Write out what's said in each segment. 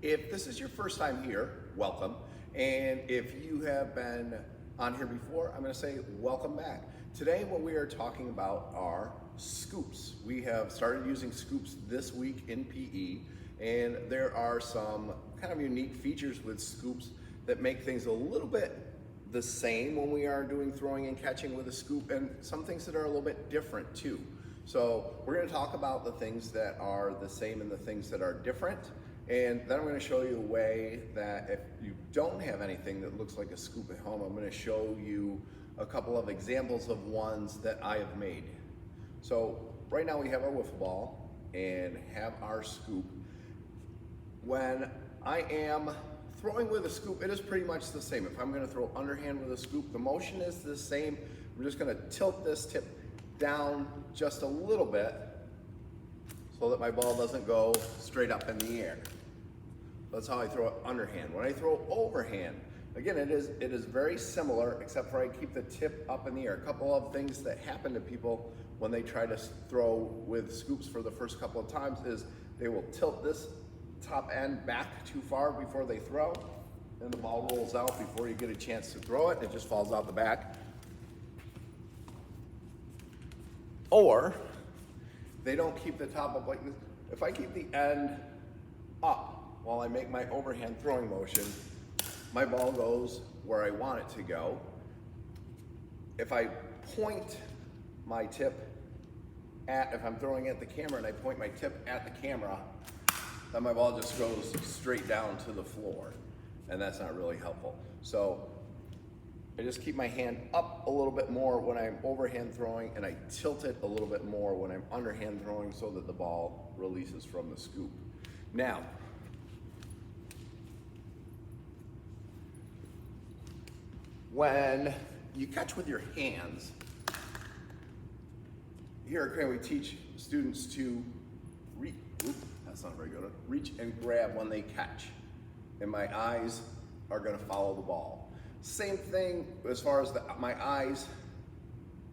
If this is your first time here, welcome. And if you have been on here before, I'm going to say welcome back. Today what we are talking about are scoops. We have started using scoops this week in PE, and there are some kind of unique features with scoops that make things a little bit the same when we are doing throwing and catching with a scoop, and some things that are a little bit different too. So we're going to talk about the things that are the same and the things that are different. And then I'm going to show you a way that if you don't have anything that looks like a scoop at home, I'm going to show you a couple of examples of ones that I have made. So right now we have our wiffle ball and have our scoop. When I am throwing with a scoop, it is pretty much the same. If I'm going to throw underhand with a scoop, the motion is the same. I'm just going to tilt this tip down just a little bit so that my ball doesn't go straight up in the air. That's how I throw it underhand. When I throw overhand, again, it is very similar, except for I keep the tip up in the air. A couple of things that happen to people when they try to throw with scoops for the first couple of times is they will tilt this top end back too far before they throw, and the ball rolls out before you get a chance to throw it. It just falls out the back. Or they don't keep the top up like this. If I keep the end up while I make my overhand throwing motion, my ball goes where I want it to go. If I point my tip if I'm throwing at the camera and I point my tip at the camera, then my ball just goes straight down to the floor, and that's not really helpful. So I just keep my hand up a little bit more when I'm overhand throwing, and I tilt it a little bit more when I'm underhand throwing so that the ball releases from the scoop. Now, when you catch with your hands, here at Crane we teach students to that's not very good. Reach and grab when they catch, and my eyes are going to follow the ball. Same thing as far as my eyes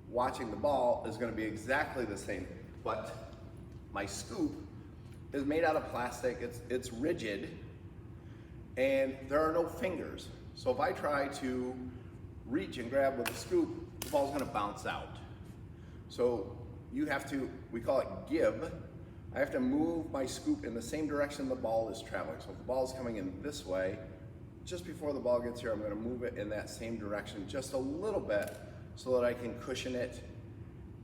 watching the ball is going to be exactly the same, but my scoop is made out of plastic. It's rigid, and there are no fingers. So if I try to reach and grab with the scoop, the ball's going to bounce out. So you have to, we call it give. I have to move my scoop in the same direction the ball is traveling. So if the ball is coming in this way, just before the ball gets here, I'm going to move it in that same direction just a little bit so that I can cushion it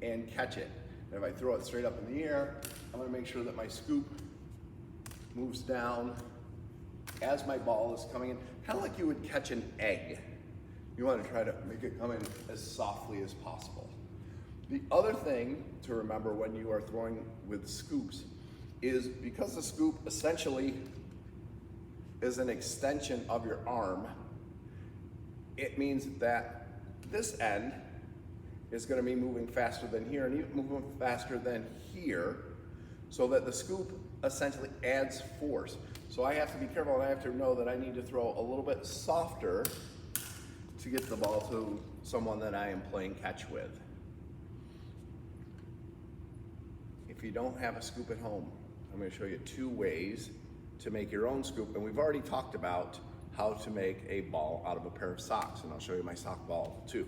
and catch it. And if I throw it straight up in the air, I'm going to make sure that my scoop moves down as my ball is coming in, kind of like you would catch an egg. You want to try to make it come in as softly as possible. The other thing to remember when you are throwing with scoops is because the scoop essentially is an extension of your arm, it means that this end is going to be moving faster than here and even moving faster than here, so that the scoop essentially adds force. So I have to be careful, and I have to know that I need to throw a little bit softer to get the ball to someone that I am playing catch with. If you don't have a scoop at home, I'm going to show you 2 ways to make your own scoop. And we've already talked about how to make a ball out of a pair of socks, and I'll show you my sock ball too.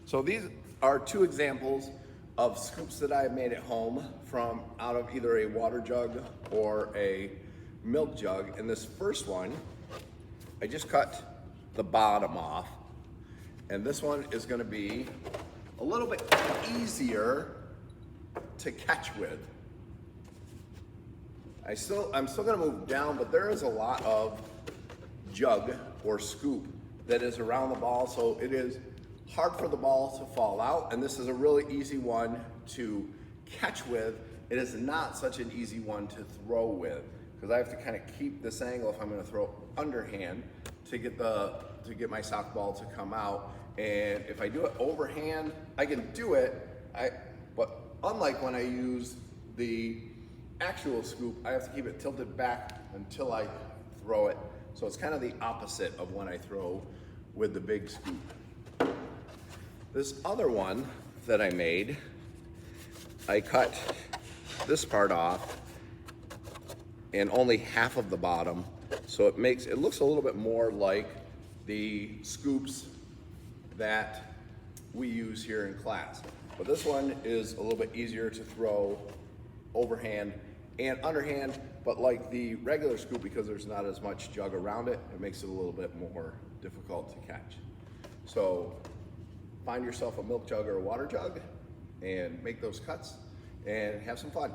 So these are 2 examples of scoops that I've made at home from out of either a water jug or a milk jug. And this first one, I just cut the bottom off. And this one is going to be a little bit easier to catch with. I'm still going to move down, but there is a lot of jug or scoop that is around the ball, so it is hard for the ball to fall out. And this is a really easy one to catch with. It is not such an easy one to throw with, because I have to kind of keep this angle if I'm going to throw underhand to get my sock ball to come out. And if I do it overhand, I can do it, but unlike when I use the actual scoop, I have to keep it tilted back until I throw it. So it's kind of the opposite of when I throw with the big scoop. This other one that I made, I cut this part off and only half of the bottom. So it looks a little bit more like the scoops that we use here in class. But this one is a little bit easier to throw overhand and underhand, but like the regular scoop, because there's not as much jug around it, it makes it a little bit more difficult to catch. So find yourself a milk jug or a water jug and make those cuts and have some fun.